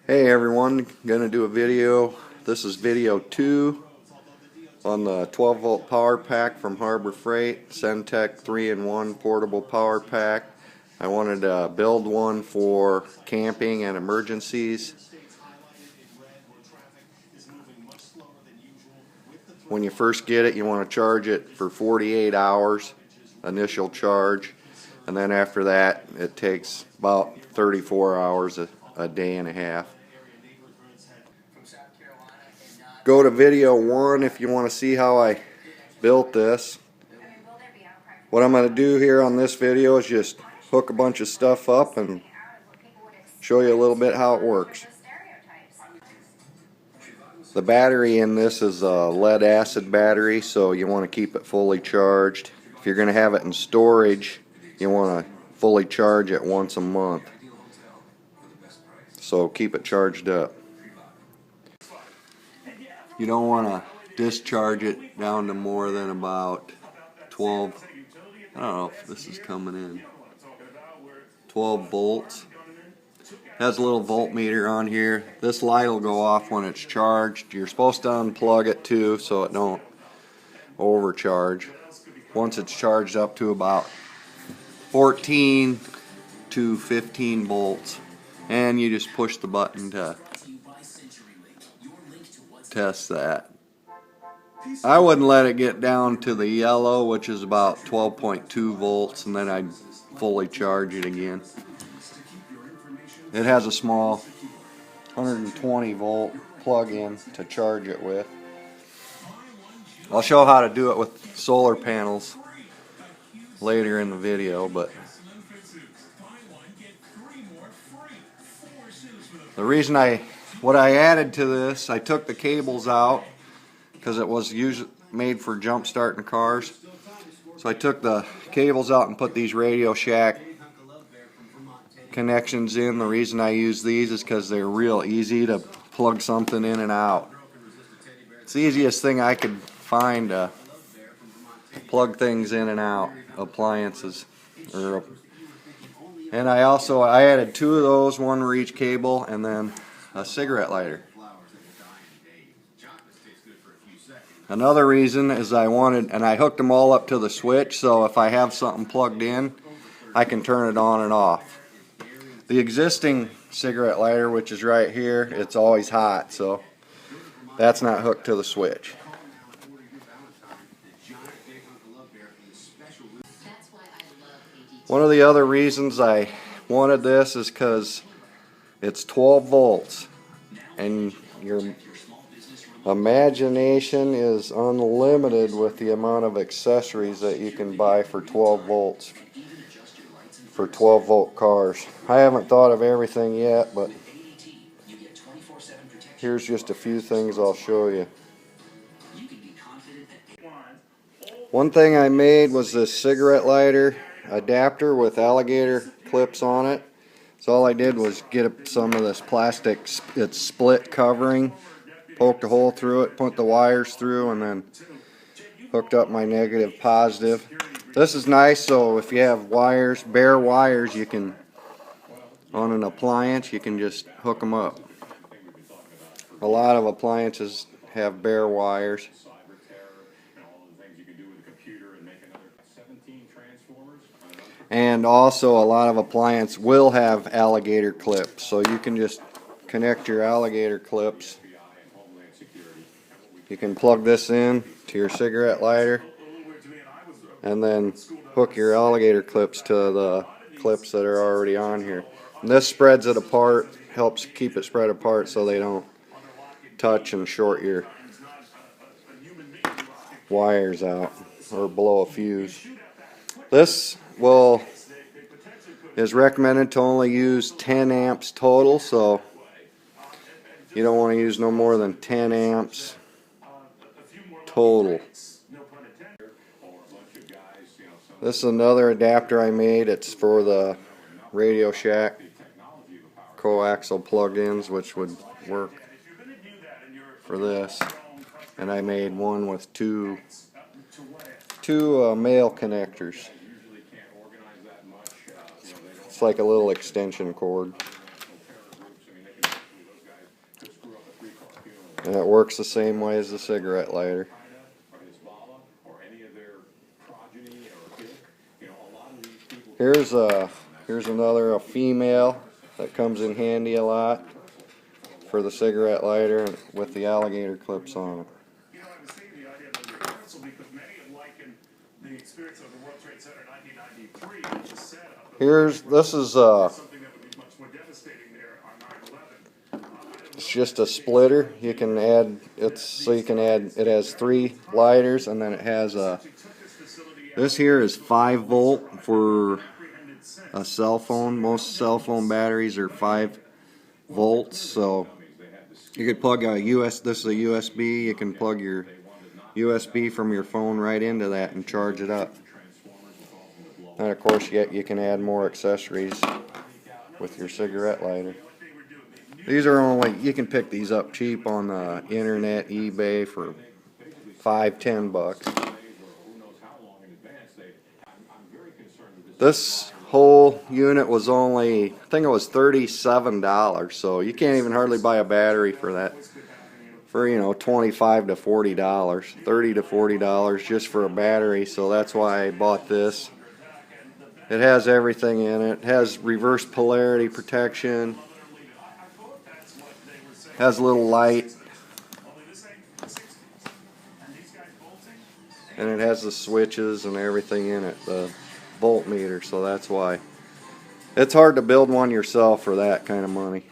Hey everyone, gonna do a video. This is video 2 on the 12 volt power pack from Harbor Freight, CEN TECH 3-in-1 portable power pack. I wanted to build one for camping and emergencies. When you first get it, you want to charge it for 48 hours, initial charge, and then after that it takes about 34 hours, a day and a half. Go to video 1 if you want to see how I built this. What I'm going to do here on this video is just hook a bunch of stuff up and show you a little bit how it works. The battery in this is a lead acid battery, so you want to keep it fully charged. If you're going to have it in storage, you want to fully charge it once a month. So keep it charged up. You don't want to discharge it down to more than about 12, I don't know if this is coming in, 12 volts. Has a little voltmeter on here. This light will go off when it's charged. You're supposed to unplug it too so it don't overcharge. Once it's charged up to about 14 to 15 volts, and you just push the button to test that. I wouldn't let it get down to the yellow, which is about 12.2 volts, and then I'd fully charge it again. It has a small 120 volt plug-in to charge it with. I'll show how to do it with solar panels later in the video, but the reason what I added to this, I took the cables out because it was made for jump starting cars. So I took the cables out and put these Radio Shack connections in. The reason I use these is because they're real easy to plug something in and out. It's the easiest thing I could find to plug things in and out, appliances. And I added 2 of those, one for each cable, and then a cigarette lighter. Another reason is I hooked them all up to the switch, so if I have something plugged in, I can turn it on and off. The existing cigarette lighter, which is right here, it's always hot, so that's not hooked to the switch. One of the other reasons I wanted this is because it's 12 volts, and your imagination is unlimited with the amount of accessories that you can buy for 12 volts. For 12 volt cars. I haven't thought of everything yet, but here's just a few things I'll show you. One thing I made was this cigarette lighter adapter with alligator clips on it. So all I did was get some of this plastic, it's split covering, poked a hole through it, put the wires through, and then hooked up my negative positive. This is nice, so if you have wires, bare wires, you can, on an appliance, you can just hook them up. A lot of appliances have bare wires. And also a lot of appliances will have alligator clips, so you can just connect your alligator clips. You can plug this in to your cigarette lighter and then hook your alligator clips to the clips that are already on here. And this spreads it apart, helps keep it spread apart so they don't touch and short your wires out or blow a fuse. This is recommended to only use 10 amps total, so you don't want to use no more than 10 amps total. This is another adapter I made. It's for the Radio Shack coaxial plug-ins, which would work for this. And I made one with two male connectors. It's like a little extension cord. and it works the same way as the cigarette lighter. Here's another female that comes in handy a lot for the cigarette lighter with the alligator clips on it. It's just a splitter. You can add it has 3 lighters, and then it has this here is 5 volt for a cell phone. Most cell phone batteries are 5 volts, so you could plug this is a USB. You can plug your USB from your phone right into that and charge it up. And of course you can add more accessories with your cigarette lighter. These are you can pick these up cheap on the internet, eBay, for $5–10 bucks. This whole unit was only, I think it was $37, so you can't even hardly buy a battery for that. For $25 to $40, $30 to $40 just for a battery. So that's why I bought this. It has everything in it. It has reverse polarity protection. Has a little light, and it has the switches and everything in it, the voltmeter, so that's why. It's hard to build one yourself for that kind of money.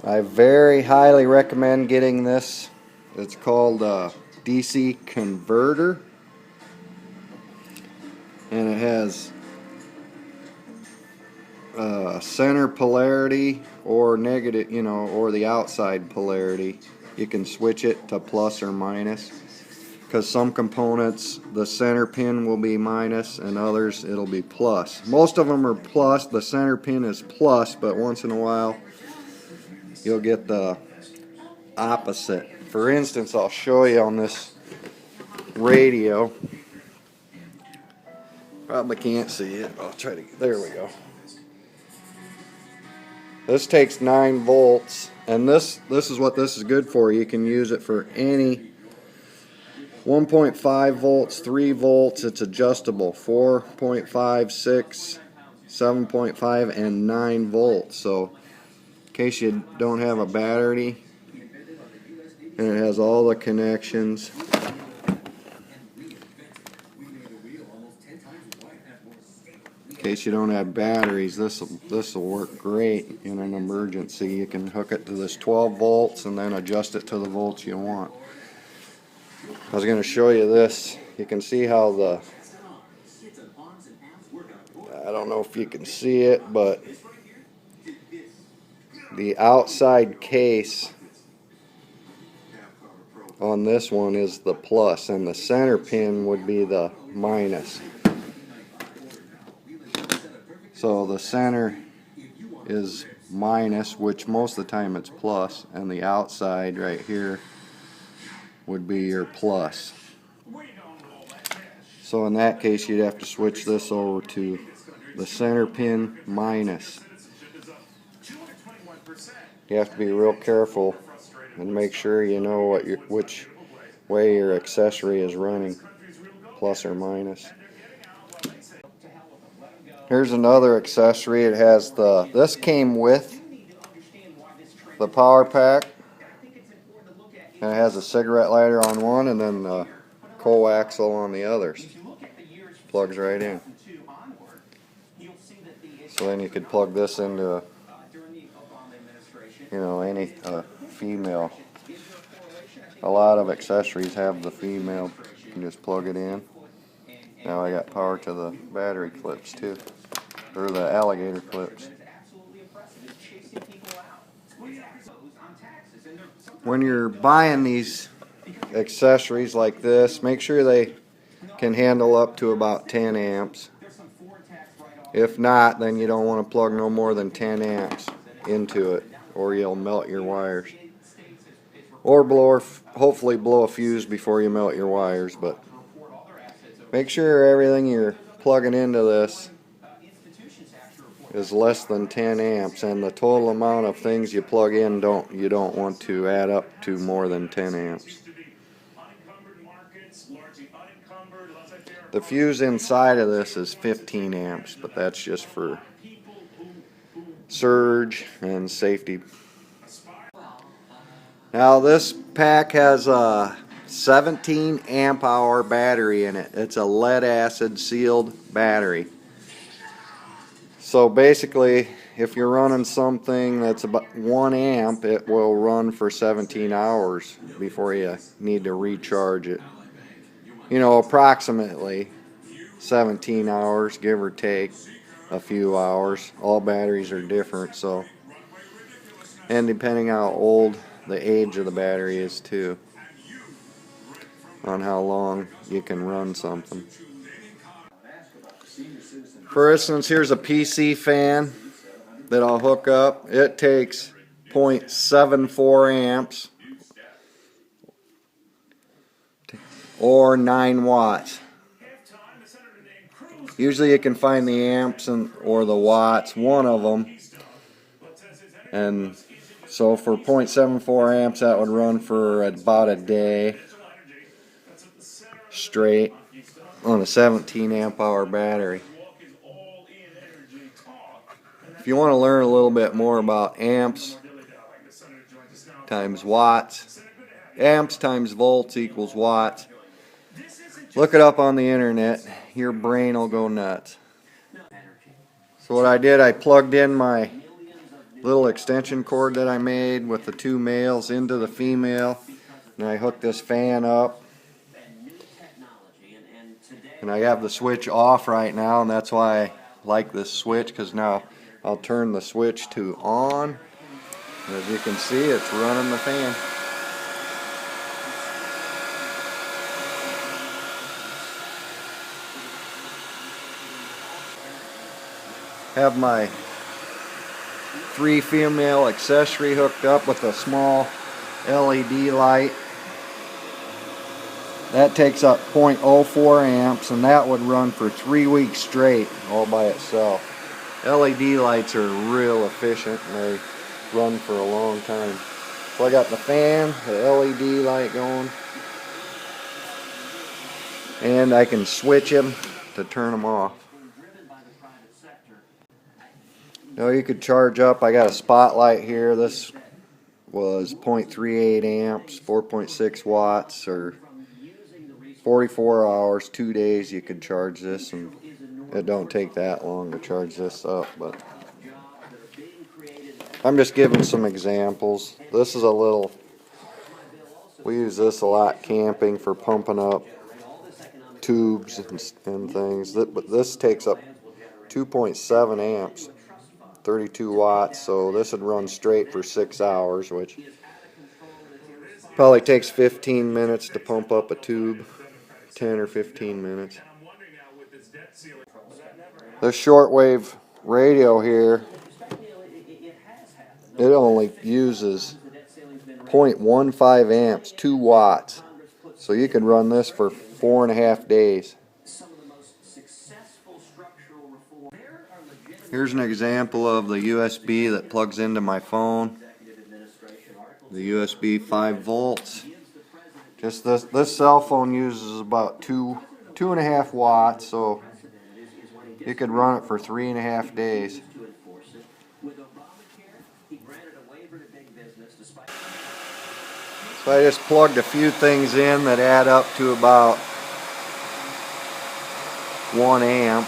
I very highly recommend getting this. It's called DC converter, and it has center polarity or negative, or the outside polarity. You can switch it to plus or minus, because some components the center pin will be minus and others it'll be plus. Most of them are plus. The center pin is plus, but once in a while you'll get the opposite. For instance, I'll show you on this radio. Probably can't see it. I'll try to. There we go. This takes 9 volts, and this is what this is good for. You can use it for any 1.5 volts, 3 volts. It's adjustable. 4.5, 6, 7.5, and 9 volts. So in case you don't have a battery, and it has all the connections. In case you don't have batteries, this will work great in an emergency. You can hook it to this 12 volts and then adjust it to the volts you want. I was going to show you this. You can see how I don't know if you can see it, but the outside case on this one is the plus, and the center pin would be the minus. So the center is minus, which most of the time it's plus, and the outside right here would be your plus. So in that case you'd have to switch this over to the center pin minus. You have to be real careful and make sure you know which way your accessory is running, plus or minus. Here's another accessory. It has this came with the power pack, and it has a cigarette lighter on one and then a coaxial on the others. Plugs right in. So then you could plug this into any female. A lot of accessories have the female. You can just plug it in. Now I got power to the battery clips too, or the alligator clips. When you're buying these accessories like this, make sure they can handle up to about 10 amps. If not, then you don't want to plug no more than 10 amps into it, or you'll melt your wires. Or hopefully blow a fuse before you melt your wires, but make sure everything you're plugging into this is less than 10 amps, and the total amount of things you plug in you don't want to add up to more than 10 amps. The fuse inside of this is 15 amps, but that's just for surge and safety. Now this pack has a 17 amp hour battery in it. It's a lead acid sealed battery. So basically, if you're running something that's about 1 amp, it will run for 17 hours before you need to recharge it. You know, approximately 17 hours, give or take a few hours. All batteries are different, so, and depending how old the age of the battery is too, on how long you can run something. For instance, here's a PC fan that I'll hook up. It takes 0.74 amps or 9 watts. Usually you can find the amps or the watts, one of them. And so for 0.74 amps, that would run for about a day straight on a 17 amp hour battery. If you want to learn a little bit more about amps times watts, amps times volts equals watts, look it up on the internet. Your brain will go nuts. So what I did, I plugged in my little extension cord that I made with the 2 males into the female, and I hooked this fan up. And I have the switch off right now, and that's why I like this switch, because now I'll turn the switch to on. And as you can see, it's running the fan. Have my 3 female accessory hooked up with a small LED light. That takes up 0.04 amps, and that would run for 3 weeks straight all by itself. LED lights are real efficient, and they run for a long time. So I got the fan, the LED light going, and I can switch them to turn them off. Now you could charge up. I got a spotlight here. This was 0.38 amps, 4.6 watts, or 44 hours, 2 days you could charge this, and it don't take that long to charge this up. But I'm just giving some examples. This is a little, we use this a lot camping for pumping up tubes and things, but this takes up 2.7 amps, 32 watts, so this would run straight for 6 hours, which probably takes 15 minutes to pump up a tube, 10 or 15 minutes. This shortwave radio here, it only uses 0.15 amps, 2 watts, so you can run this for 4.5 days. Here's an example of the USB that plugs into my phone. The USB 5 volts. Just this cell phone uses about 2.5 watts, so you could run it for 3.5 days. So I just plugged a few things in that add up to about 1 amp.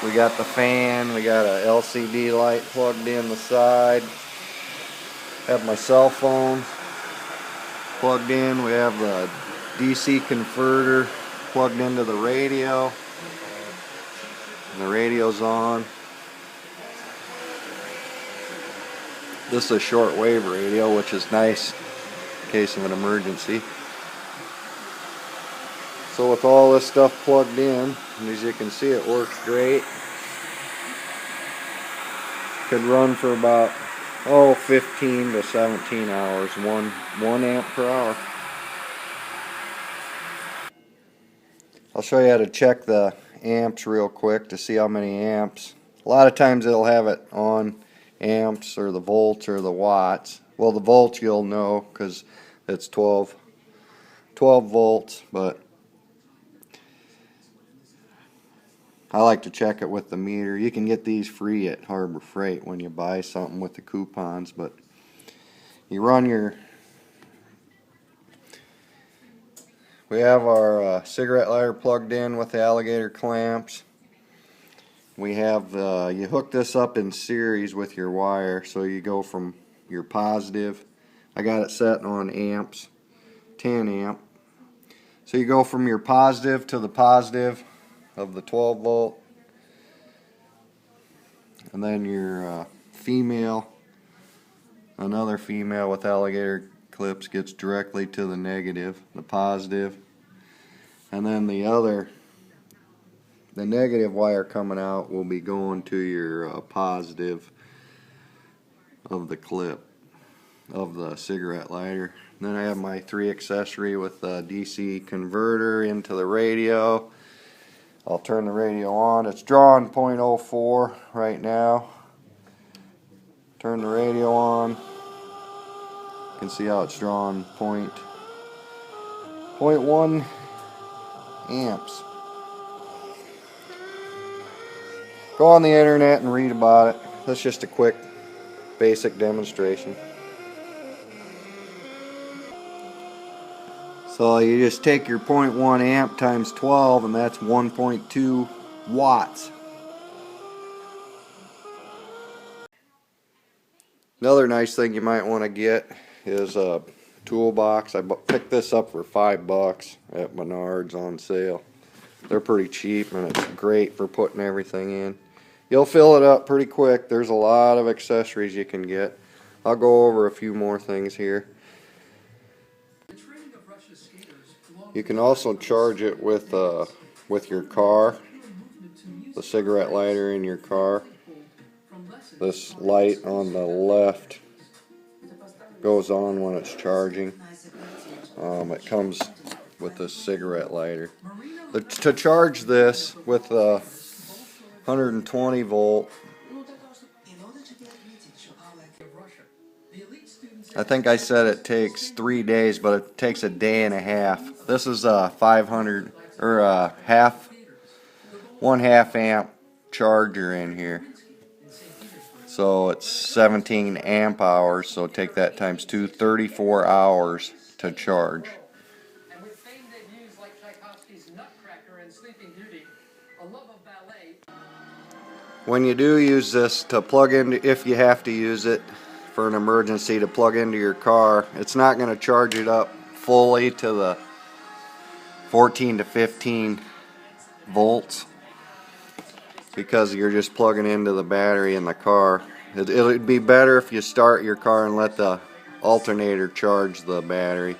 We got the fan, we got a LCD light plugged in the side. Have my cell phone plugged in. We have the DC converter plugged into the radio. And the radio's on. This is a shortwave radio, which is nice in case of an emergency. So with all this stuff plugged in, and as you can see, it works great. Could run for about 15 to 17 hours, 1 amp per hour. I'll show you how to check the amps real quick to see how many amps A lot of times it'll have it on amps or the volts or the watts. Well, the volts you'll know because it's 12 volts, but I like to check it with the meter. You can get these free at Harbor Freight when you buy something with the coupons, but you run your... We have our cigarette lighter plugged in with the alligator clamps. We have, you hook this up in series with your wire, so you go from your positive. I got it set on amps, 10 amp. So you go from your positive to the positive of the 12 volt, and then your female, another female with alligator clips gets directly to the negative, the positive, and then the negative wire coming out will be going to your positive of the clip of the cigarette lighter. And then I have my 3 accessory with the DC converter into the radio. I'll turn the radio on. It's drawing 0.04 right now. Turn the radio on. You can see how it's drawing 0.1 amps. Go on the internet and read about it. That's just a quick basic demonstration. So you just take your 0.1 amp times 12, and that's 1.2 watts. Another nice thing you might want to get is a toolbox. I picked this up for $5 at Menards on sale. They're pretty cheap and it's great for putting everything in. You'll fill it up pretty quick. There's a lot of accessories you can get. I'll go over a few more things here. You can also charge it with your car, the cigarette lighter in your car. This light on the left goes on when it's charging. It comes with this cigarette lighter. To charge this with a 120 volt, I think I said it takes 3 days, but it takes a day and a half. This is a 500 or a one half amp charger in here. So it's 17 amp hours, so take that times 2, 34 hours to charge. When you do use this to plug in, if you have to use it for an emergency to plug into your car, it's not going to charge it up fully to the 14 to 15 volts because you're just plugging into the battery in the car. It would be better if you start your car and let the alternator charge the battery.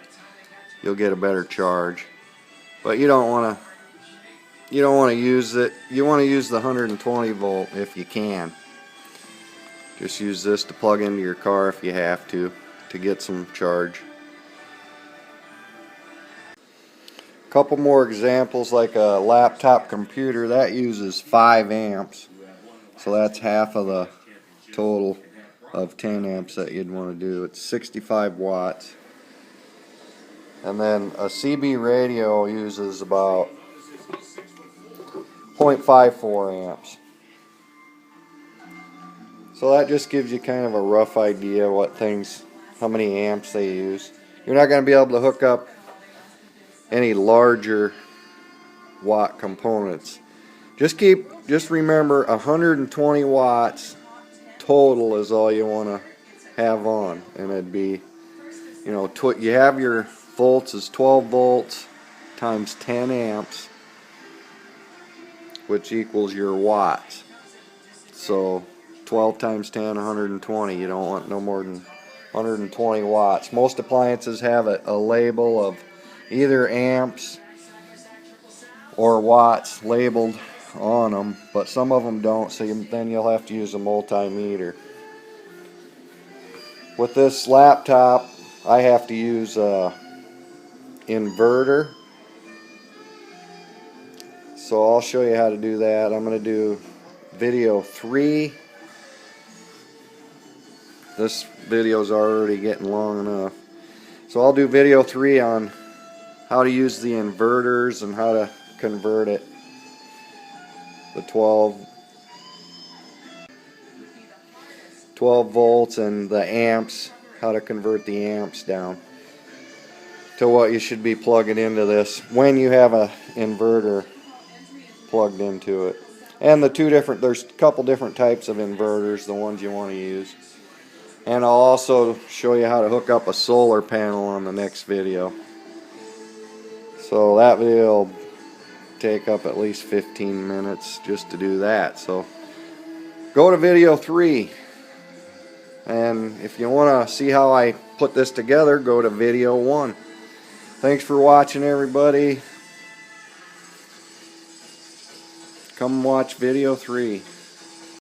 You'll get a better charge. But you don't want to use it. You want to use the 120 volt if you can. Just use this to plug into your car if you have to get some charge. A couple more examples, like a laptop computer that uses 5 amps. So that's half of the total of 10 amps that you'd want to do. It's 65 watts. And then a CB radio uses about 0.54 amps. So that just gives you kind of a rough idea how many amps they use. You're not going to be able to hook up any larger watt components. Just remember 120 watts total is all you want to have on, and it'd be, you have your volts is 12 volts times 10 amps, which equals your watts. So 12 times 10, 120. You don't want no more than 120 watts. Most appliances have a label of either amps or watts labeled on them, but some of them don't, so then you'll have to use a multimeter. With this laptop, I have to use a inverter, so I'll show you how to do that. I'm going to do video 3. This video's already getting long enough. So I'll do video 3 on how to use the inverters and how to convert it. The 12 volts and the amps, how to convert the amps down to what you should be plugging into this when you have a inverter plugged into it. And there's a couple different types of inverters, the ones you want to use. And I'll also show you how to hook up a solar panel on the next video. So that video will take up at least 15 minutes just to do that. So go to video 3. And if you want to see how I put this together, go to video 1. Thanks for watching, everybody. Come watch video 3.